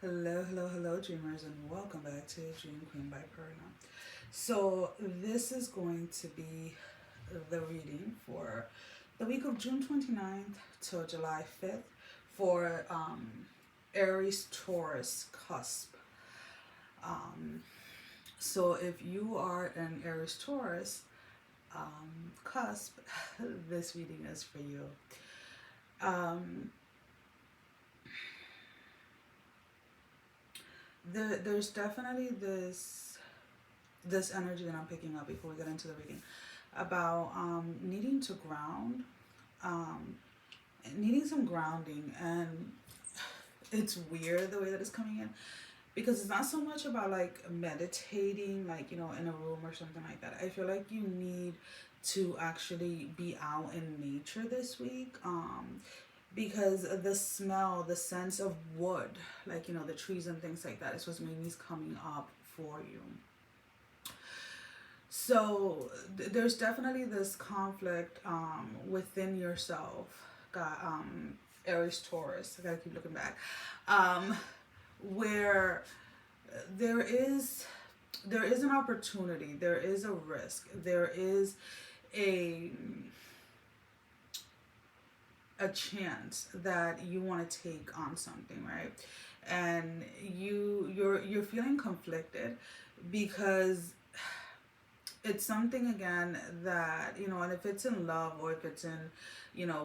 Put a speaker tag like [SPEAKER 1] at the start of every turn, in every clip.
[SPEAKER 1] Hello, hello, hello, dreamers, and welcome back to Dream Queen by Perla. So, this is going to be the reading for the week of June 29th to July 5th for Aries, Taurus, Cusp. Um, so, if you are an Aries, Taurus, Cusp, this reading is for you. Um, there's definitely this energy that I'm picking up before we get into the reading about needing to ground, um, needing some grounding, and it's weird the way that it's coming in because it's not so much about like meditating, like in a room or something like that. I feel like you need to actually be out in nature this week. Because the smell, the sense of wood, like the trees and things like that is what's mainly coming up for you. So there's definitely this conflict within yourself. Got Aries Taurus. I gotta keep looking back, um, where there is there is an opportunity, there is a risk, there is a a chance that you want to take on something, right? And you're feeling conflicted because it's something again that and if it's in love or if it's in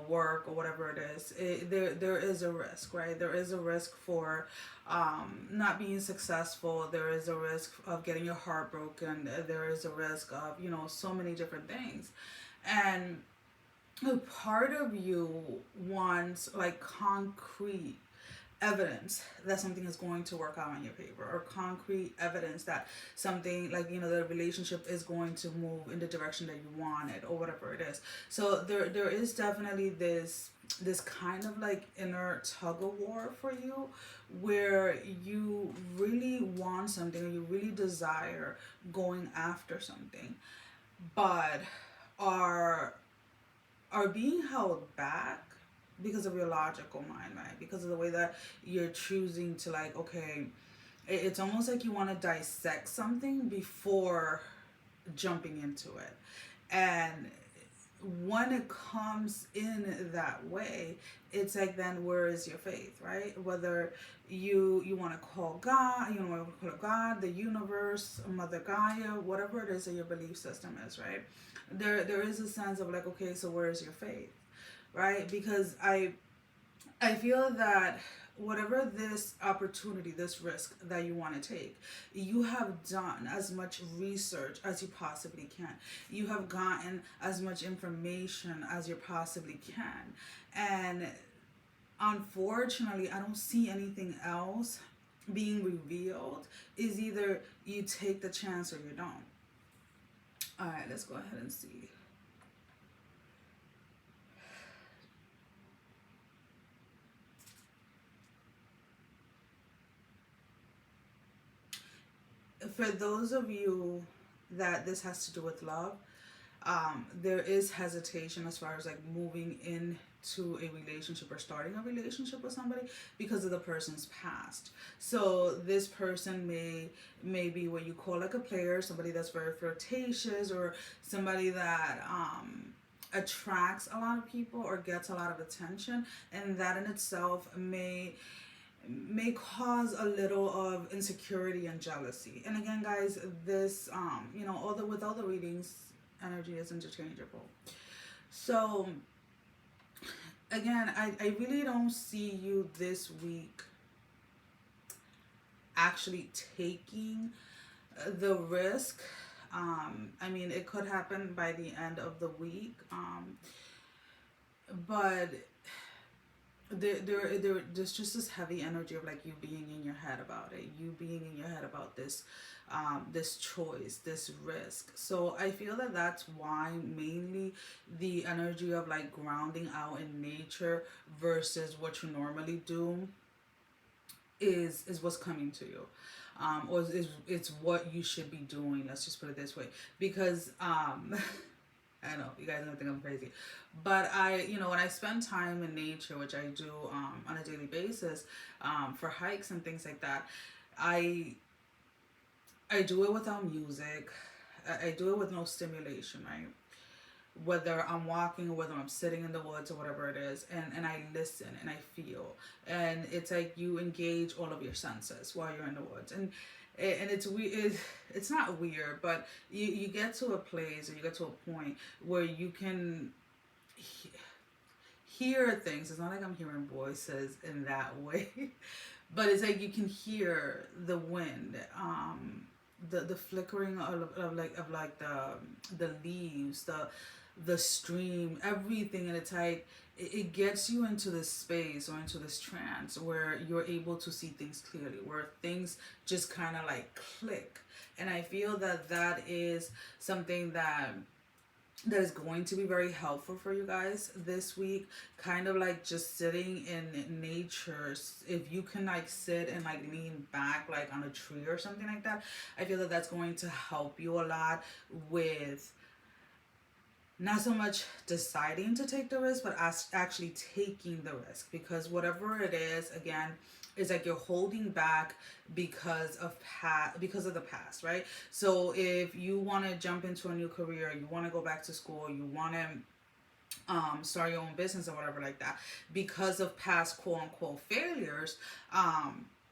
[SPEAKER 1] work or whatever it is, there is a risk, right? There is a risk for not being successful. There is a risk of getting your heart broken. There is a risk of so many different things. And a part of you wants like concrete evidence that something is going to work out in your favor, or concrete evidence that something like the relationship is going to move in the direction that you want it, or whatever it is. So there is definitely this kind of like inner tug of war for you, where you really want something, or you really desire going after something, but are being held back because of your logical mind, right? Because of the way that you're choosing to, like, okay, it's almost like you want to dissect something before jumping into it. And when it comes in that way, it's like, then where is your faith, right? Whether you want to call God, want to call God, the universe, Mother Gaia, whatever it is that your belief system is, right? There is a sense of like, okay, so where is your faith, right? Because I feel that whatever this opportunity, this risk that you want to take, you have done as much research as you possibly can. You have gotten as much information as you possibly can. And unfortunately, I don't see anything else being revealed. Is either you take the chance or you don't. All right, let's go ahead and see. For those of you that this has to do with love, there is hesitation as far as like moving into a relationship or starting a relationship with somebody because of the person's past. So this person may be what you call like a player, somebody that's very flirtatious, or somebody that attracts a lot of people or gets a lot of attention, and that in itself may cause a little of insecurity and jealousy. And again, guys, this with all the readings, energy is interchangeable. So again, I really don't see you this week actually taking the risk. I mean, it could happen by the end of the week, but there's just this heavy energy of like you being in your head about it, you being in your head about this choice, this risk. So I feel that that's why mainly the energy of like grounding out in nature versus what you normally do is what's coming to you, or it's what you should be doing. Let's just put it this way, because I know you guys don't think I'm crazy, but when I spend time in nature, which I do on a daily basis, for hikes and things like that, I I do it without music. I do it with no stimulation, right? Whether I'm walking or whether I'm sitting in the woods or whatever it is, and I listen and I feel, and it's like you engage all of your senses while you're in the woods, and it's weird. It's not weird, but you get to a place or you get to a point where you can he- hear things. It's not like I'm hearing voices in that way, but it's like you can hear the wind, the flickering of like the leaves, the stream, everything, and it's like it gets you into this space or into this trance where you're able to see things clearly, where things just kind of like click. And I feel that that is something that is going to be very helpful for you guys this week. Kind of like just sitting in nature. If you can like sit and like lean back like on a tree or something like that, I feel that that's going to help you a lot with not so much deciding to take the risk, but actually taking the risk. Because whatever it is, again, is like you're holding back because of the past, right? So if you want to jump into a new career, you want to go back to school, you want to start your own business or whatever like that, because of past quote unquote failures,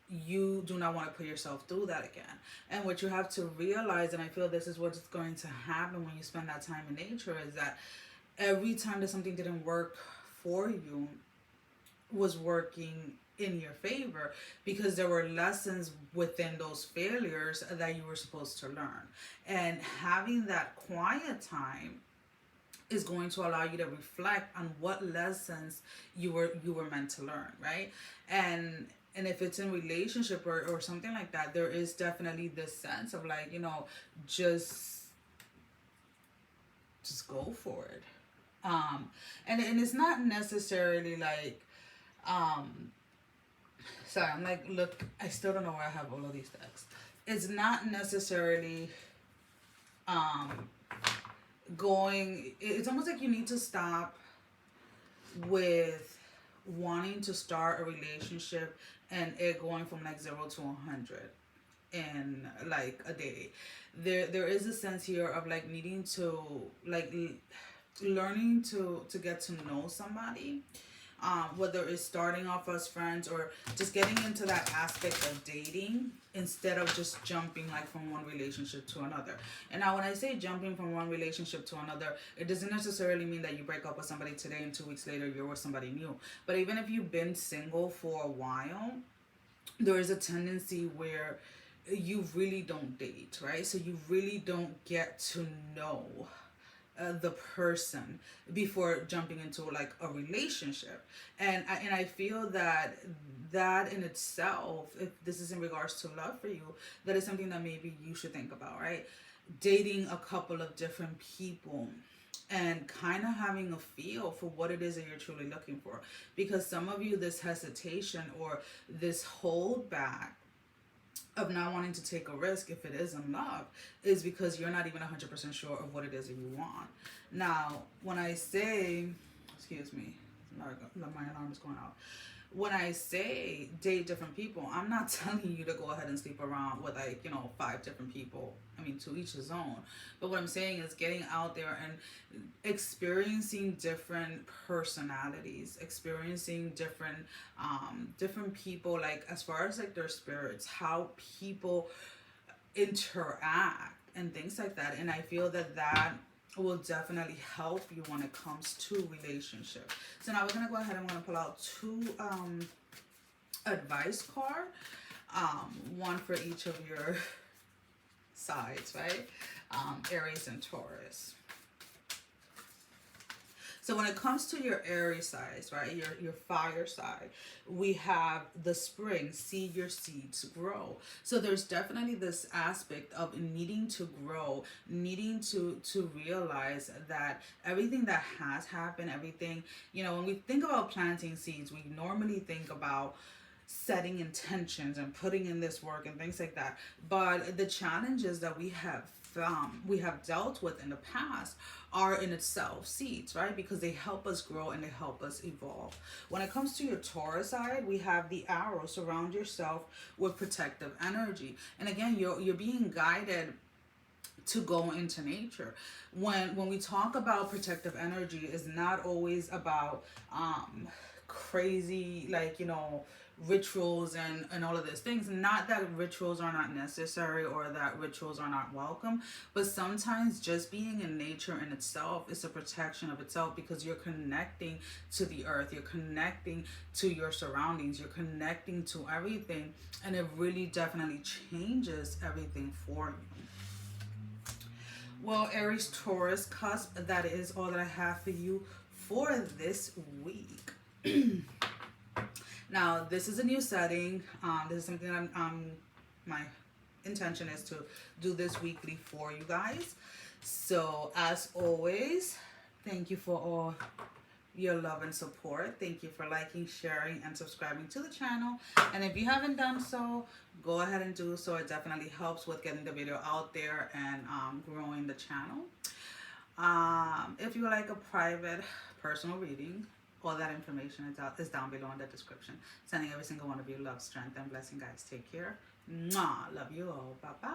[SPEAKER 1] you do not want to put yourself through that again. And what you have to realize, and I feel this is what's going to happen when you spend that time in nature, is that every time that something didn't work for you was working in your favor, because there were lessons within those failures that you were supposed to learn. And having that quiet time is going to allow you to reflect on what lessons you were meant to learn, right? And if it's in relationship or something like that, there is definitely this sense of like, just go for it. And it's not necessarily like, sorry, I'm like, look, I still don't know where I have all of these texts. It's not necessarily um it's almost like you need to stop with wanting to start a relationship and it going from like 0 to 100 in like a day. There is a sense here of like needing to like learning to get to know somebody, whether it's starting off as friends or just getting into that aspect of dating, instead of just jumping like from one relationship to another. And now when I say jumping from one relationship to another, it doesn't necessarily mean that you break up with somebody today and 2 weeks later you're with somebody new. But even if you've been single for a while, there is a tendency where you really don't date, right? So you really don't get to know the person before jumping into like a relationship. And I feel that that in itself, if this is in regards to love for you, that is something that maybe you should think about, right? Dating a couple of different people and kind of having a feel for what it is that you're truly looking for. Because some of you, this hesitation or this hold back of not wanting to take a risk if it is in love is because you're not even 100% sure of what it is that you want. Now, when I say, excuse me, my alarm is going out. When I say date different people, I'm not telling you to go ahead and sleep around with like, 5 different people. I mean, to each his own. But what I'm saying is getting out there and experiencing different personalities, experiencing different people, like as far as like their spirits, how people interact and things like that. And I feel that that will definitely help you when it comes to relationship. So now we're gonna go ahead and I'm gonna pull out two advice card, one for each of your sides, right? Aries and Taurus. So when it comes to your Aries side, right, your fire side, we have the spring, see your seeds grow. So there's definitely this aspect of needing to grow, needing to realize that everything that has happened, everything, when we think about planting seeds, we normally think about setting intentions and putting in this work and things like that. But the challenges that we have we have dealt with in the past are in itself seeds, right? Because they help us grow and they help us evolve. When it comes to your Taurus side, we have the arrow. Surround yourself with protective energy. And again, you're being guided to go into nature. When we talk about protective energy, is not always about crazy, like, rituals and all of these things. Not that rituals are not necessary or that rituals are not welcome, but sometimes just being in nature in itself is a protection of itself, because you're connecting to the earth, you're connecting to your surroundings, you're connecting to everything, and it really definitely changes everything for you. Well, Aries, Taurus, Cusp, that is all that I have for you for this week. Now, this is a new setting. This is something my intention is to do this weekly for you guys. So, as always, thank you for all your love and support. Thank you for liking, sharing, and subscribing to the channel. And if you haven't done so, go ahead and do so. It definitely helps with getting the video out there and growing the channel. If you would like a private personal reading, all that information is down below in the description. Sending every single one of you love, strength, and blessing, guys. Take care. Mwah. Love you all. Bye-bye.